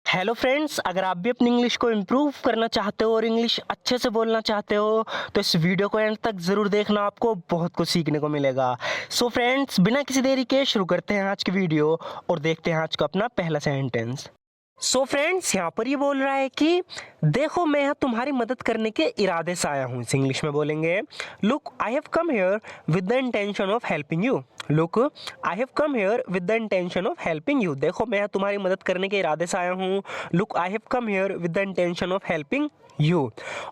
Hello friends, अगर आप भी अपनी इंग्लिश को इम्प्रूव करना चाहते हो और इंग्लिश अच्छे से बोलना चाहते हो तो इस वीडियो को एंड तक ज़रूर देखना, आपको बहुत कुछ सीखने को मिलेगा। सो फ्रेंड्स, बिना किसी देरी के शुरू करते हैं आज की वीडियो और देखते हैं आज का अपना पहला सेंटेंस। सो फ्रेंड्स, यहाँ पर ये बोल रहा है कि देखो मैं यहाँ तुम्हारी मदद करने के इरादे से आया हूँ। इस इंग्लिश में बोलेंगे look I have come here with the intention of helping you. Look I have come here with the intention of helping you. देखो मैं यहाँ तुम्हारी मदद करने के इरादे से आया हूँ। Look I have come here with the intention of helping you.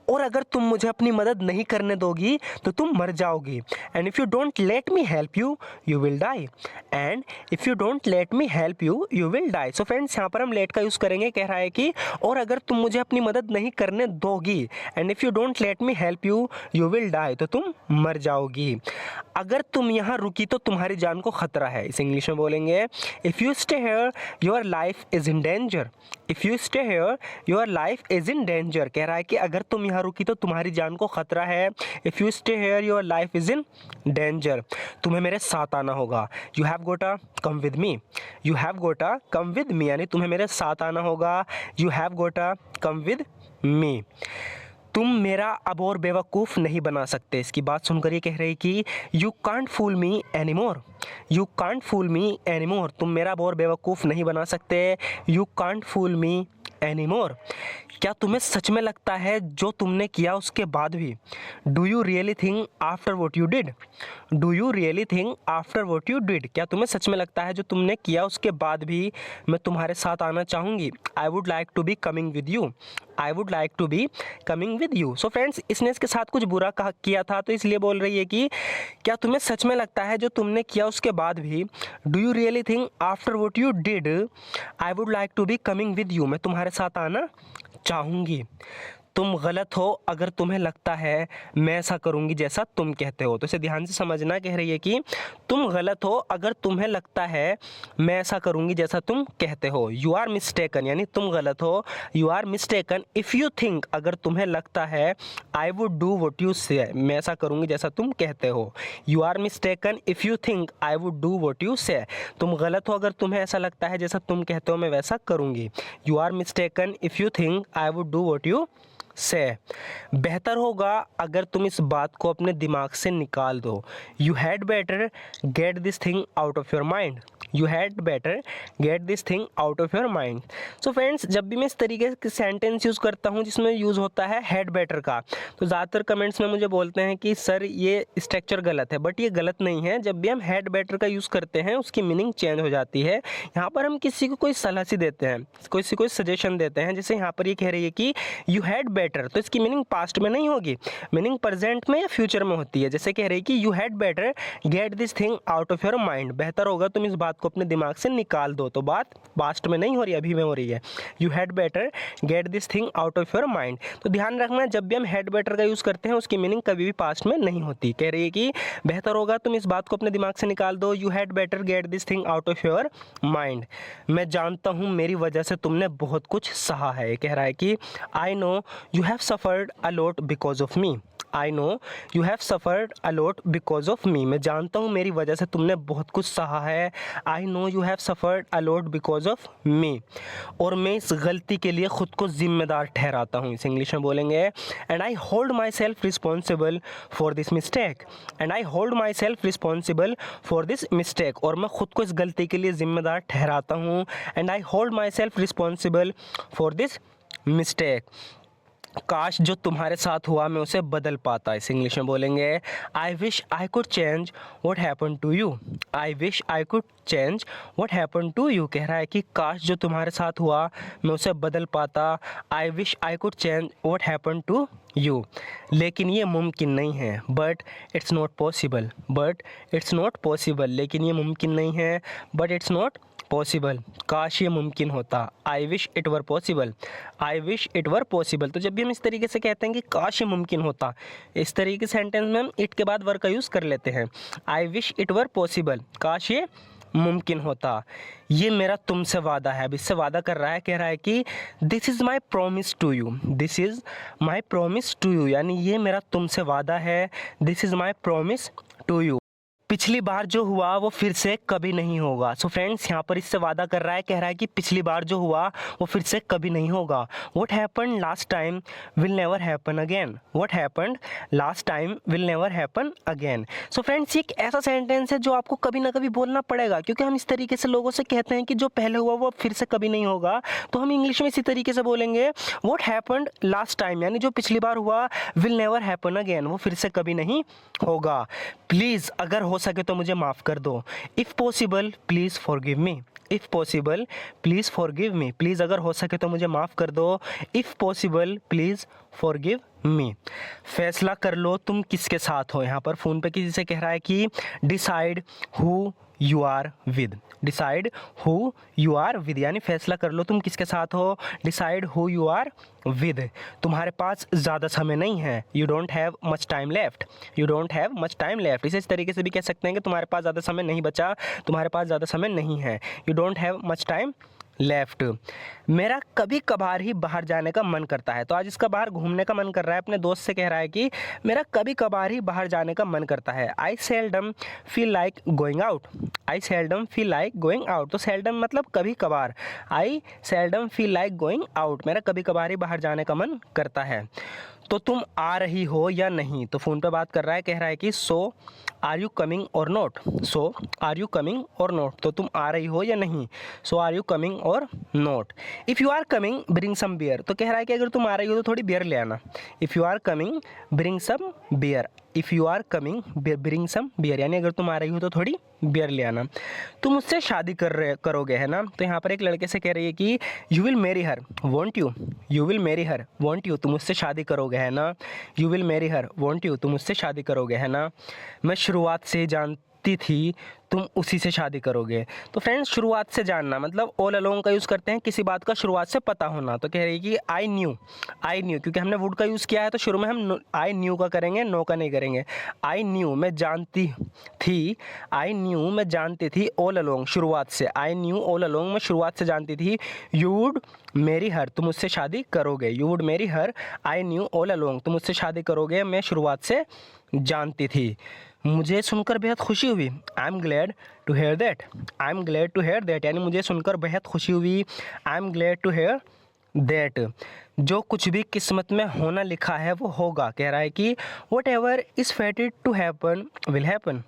और अगर तुम मुझे अपनी मदद नहीं करने दोगी तो तुम मर जाओगी। And if you don't let me help you you will die. And if you don't let me help you you will die. So friends, यहाँ पर हम लेट का यूज़ करेंगे। कह रहा है कि और अगर तुम मुझे अपनी मदद नहीं करने दोगी, and if you don't let me help you you will die, तो तुम मर जाओगी। अगर तुम यहाँ रुकी तो तुम्हारी जान को खतरा है। इस इंग्लिश में बोलेंगे if you stay here your life is in danger. If you stay here your life is in danger. कह रहा है कि अगर तुम यहाँ रुकी तो तुम्हारी जान को खतरा है। If you stay here your life is in danger. तुम्हें मेरे साथ आना होगा। यू हैव गोटा come with me. You have गोटा कम विद मी, यानी तुम्हें मेरे साथ आना होगा। यू हैव गोटा कम विद मी। तुम मेरा अब और बेवकूफ़ नहीं बना सकते। इसकी बात सुनकर ये कह रही कि you can't fool me any more. You can't fool me any more. तुम मेरा अब और बेवकूफ़ नहीं बना सकते। You can't fool me any more. क्या तुम्हें सच में लगता है जो तुमने किया उसके बाद भी? Do you really think after what you did? Do you really think after what you did. क्या तुम्हें सच में लगता है जो तुमने किया उसके बाद भी मैं तुम्हारे साथ आना चाहूँगी? I would like to be coming with you. I would like to be coming with you. So friends, इसने इसके साथ कुछ बुरा किया था तो इसलिए बोल रही है कि क्या तुम्हें सच में लगता है जो तुमने किया उसके बाद भी? Do you really think after what you did I would like to be coming with you. मैं तुम्हारे साथ आना चाहूँगी। तुम गलत हो अगर तुम्हें लगता है मैं ऐसा करूँगी जैसा तुम कहते हो। तो इसे ध्यान से समझना। कह रही है कि तुम गलत हो अगर तुम्हें लगता है मैं ऐसा करूँगी जैसा तुम कहते हो। यू आर मिस्टेकन, यानी तुम गलत हो। You are mistaken if you think, अगर तुम्हें लगता है I would do what you say, मैं ऐसा करूँगी जैसा तुम कहते हो। You are mistaken if you think I would do what you say. तुम गलत हो अगर तुम्हें ऐसा लगता है जैसा तुम कहते हो मैं वैसा करूँगी। You are mistaken if you think I would do what you say. बेहतर होगा अगर तुम इस बात को अपने दिमाग से निकाल दो। You had better get this thing out of your mind. You had better get this thing out of your mind. So friends, जब भी मैं इस तरीके के सेंटेंस यूज़ करता हूँ जिसमें यूज़ होता है हैड बेटर का, तो ज़्यादातर कमेंट्स में मुझे बोलते हैं कि सर ये स्ट्रक्चर गलत है। बट ये गलत नहीं है। जब भी हम हैड बेटर का यूज़ करते हैं उसकी मीनिंग चेंज हो जाती है। यहाँ पर हम किसी को कोई सलाह सी देते हैं, किसी को सजेशन देते हैं। जैसे यहाँ पर ये कह रही है कि यू हैड बेटर, तो इसकी मीनिंग पास्ट में नहीं होगी, मीनिंग प्रेजेंट में या फ्यूचर में होती है। जैसे कह रही है कि you had better get this thing out of your mind. बेहतर होगा तुम इस बात को अपने दिमाग से निकाल दो। तो बात पास्ट में नहीं हो रही, अभी में हो रही है। You had better get this thing out of your mind. तो ध्यान रखना, जब भी हम हैड बेटर का यूज़ करते हैं उसकी मीनिंग कभी भी पास्ट में नहीं होती। कह रही है कि बेहतर होगा तुम इस बात को अपने दिमाग से निकाल दो। You had better get this thing out of your mind. मैं जानता हूँ मेरी वजह से तुमने बहुत कुछ सहा है। कह रहा है कि I know you have suffered a lot because of me. I know you have suffered a lot because of me. मैं जानता हूँ मेरी वजह से तुमने बहुत कुछ सहा है। I know you have suffered a lot because of me. और मैं इस गलती के लिए ख़ुद को ज़िम्मेदार ठहराता हूँ। इस इंग्लिश में बोलेंगे and I hold my self responsible for this mistake. And I hold my self responsible for this mistake. और मैं ख़ुद को इस गलती के लिए ज़िम्मेदार ठहराता हूँ। And I hold my self responsible for this mistake. काश जो तुम्हारे साथ हुआ मैं उसे बदल पाता। इस इंग्लिश में बोलेंगे I wish I could change what happen to you. I wish I could change what happen to you. कह रहा है कि काश जो तुम्हारे साथ हुआ मैं उसे बदल पाता। I wish I could change what happen to you. लेकिन ये मुमकिन नहीं है। But it's not possible. But it's not possible. लेकिन ये मुमकिन नहीं है। But it's not possible. काश ये मुमकिन होता। I wish it were possible. I wish it were possible. तो जब भी हम इस तरीके से कहते हैं कि काश ये मुमकिन होता, इस तरीके के सेंटेंस में हम इट के बाद वर का यूज़ कर लेते हैं। आई विश इट वर पॉसिबल। काश ये मुमकिन होता। ये मेरा तुमसे वादा है। अब इससे वादा कर रहा है। कह रहा है कि this is my promise to you. This is my promise to you, यानी ये मेरा तुमसे वादा है। This is my promise to you. पिछली बार जो हुआ वो फिर से कभी नहीं होगा। सो फ्रेंड्स यहाँ पर इससे वादा कर रहा है, कह रहा है कि पिछली बार जो हुआ वो फिर से कभी नहीं होगा। What happened last time will never happen again. What happened last time will never happen again. So friends ये एक ऐसा सेंटेंस है जो आपको कभी ना कभी बोलना पड़ेगा, क्योंकि हम इस तरीके से लोगों से कहते हैं कि जो पहले हुआ वो फिर से कभी नहीं होगा, तो हम इंग्लिश में इसी तरीके से बोलेंगे व्हाट हैपेंड लास्ट टाइम, यानी जो पिछली बार हुआ विल नेवर हैपन अगेन, वो फिर से कभी नहीं होगा। प्लीज़ अगर हो सके तो मुझे माफ़ कर दो। If possible please forgive me. If possible please forgive me. Please अगर हो सके तो मुझे माफ़ कर दो। If possible please forgive me. फैसला कर लो तुम किसके साथ हो। यहाँ पर फ़ोन पे किसी से कह रहा है कि decide who you are with. Decide who you are with, यानी फैसला कर लो तुम किसके साथ हो। Decide who you are with. तुम्हारे पास ज़्यादा समय नहीं है। You don't have much time left. You don't have much time left. इस तरीके से भी कह सकते हैं कि तुम्हारे पास ज़्यादा समय नहीं बचा, तुम्हारे पास ज़्यादा समय नहीं है। You don't have much time left. मेरा कभी कभार ही बाहर जाने का मन करता है। तो आज इसका बाहर घूमने का मन कर रहा है, अपने दोस्त से कह रहा है कि मेरा कभी कभार ही बाहर जाने का मन करता है। I seldom feel like going out. I seldom feel like going out. तो सेल्डम मतलब कभी कभार। I seldom feel like going out, मेरा कभी कभार ही बाहर जाने का मन करता है। तो तुम आ रही हो या नहीं। तो फ़ोन पे बात कर रहा है, कह रहा है कि so are you coming or not. So are you coming or not, तो तुम आ रही हो या नहीं। So are you coming or not. If you are coming bring some beer. तो कह रहा है कि अगर तुम आ रही हो तो थोड़ी बियर ले आना। If you are coming bring some beer. If you are coming bring some beer, यानी अगर तुम आ रही हो तो थोड़ी बियर ले आना। तुम मुझसे शादी करोगे, है ना। तो यहाँ पर एक लड़के से कह रही है कि you will marry her want you. You will marry her want you, तुम मुझसे शादी करोगे, है ना। You will marry her want you, तुम मुझसे शादी करोगे, है ना। मैं शुरुआत से जानती थी तुम उसी से शादी करोगे। तो फ्रेंड्स शुरुआत से जानना मतलब ऑल अलोंग का यूज़ करते हैं, किसी बात का शुरुआत से पता होना। तो कह रही है कि आई न्यू। आई न्यू क्योंकि हमने वुड का यूज़ किया है तो शुरू में हम आई न्यू का करेंगे, नो का नहीं करेंगे। आई न्यू मैं जानती थी। आई न्यू मैं जानती थी ऑल अलोंग शुरुआत से। आई न्यू ऑल अलोंग मैं शुरुआत से जानती थी। यू वुड मेरी हर, तुम मुझसे शादी करोगे। यू वुड मेरी हर। आई न्यू ऑल अलोंग, तुम मुझसे शादी करोगे, मैं शुरुआत से जानती थी। मुझे सुनकर बेहद खुशी हुई। I am glad to hear that. I am glad to hear that, यानी मुझे सुनकर बेहद खुशी हुई। I am glad to hear that. जो कुछ भी किस्मत में होना लिखा है वो होगा। कह रहा है कि whatever is fated to happen will happen.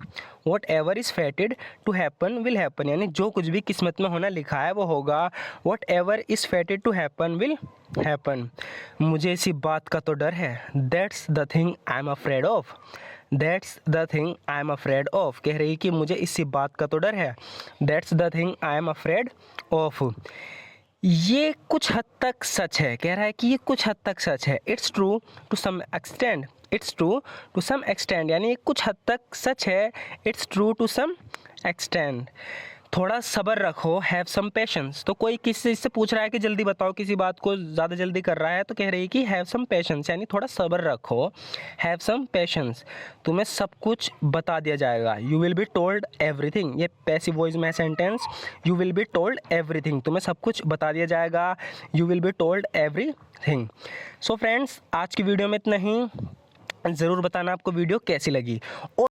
Whatever is fated to happen will happen, यानी जो कुछ भी किस्मत में होना लिखा है वो होगा। Whatever is fated to happen will happen. मुझे इसी बात का तो डर है। That's the thing I am afraid of. That's the thing I am afraid of. कह रही कि मुझे इसी बात का तो डर है। That's the thing I am afraid of. ये कुछ हद तक सच है। कह रहा है कि ये कुछ हद तक सच है। It's true to some extent. It's true to some extent, यानी कुछ हद तक सच है। It's true to some extent. थोड़ा सब्र रखो, हैव सम पेशेंस। तो कोई किसी से पूछ रहा है कि जल्दी बताओ, किसी बात को ज़्यादा जल्दी कर रहा है, तो कह रही है कि हैव सम पेशेंस, यानी थोड़ा सब्र रखो। हैव सम पेशेंस, तुम्हें सब कुछ बता दिया जाएगा। You will be told everything, ये पैसिव वॉइस में sentence. You will be told everything, तुम्हें सब कुछ बता दिया जाएगा। You will be told everything. So friends आज की वीडियो में इतना ही। ज़रूर बताना आपको वीडियो कैसी लगी। और